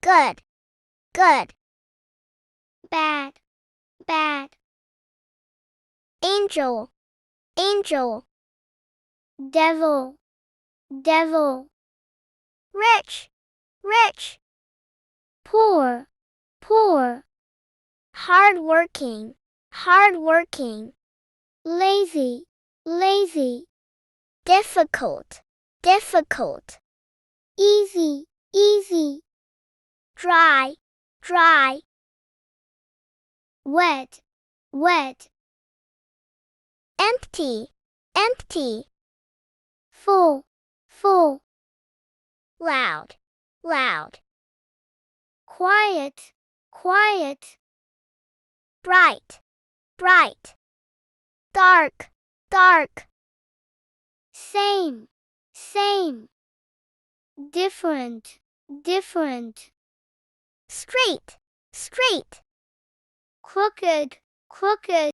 good, good. Bad, bad. Angel, angel. Devil, devil. Rich, rich. Poor, poor. Hardworking, hardworking. Lazy, lazy. Difficult, difficult. Easy, easy. Dry, dry. Wet, wet. Empty, empty. Full, full. Loud, loud. Quiet, quiet. Bright, bright. Dark, dark. Same, same. Different, different. Straight, straight. Crooked, crooked.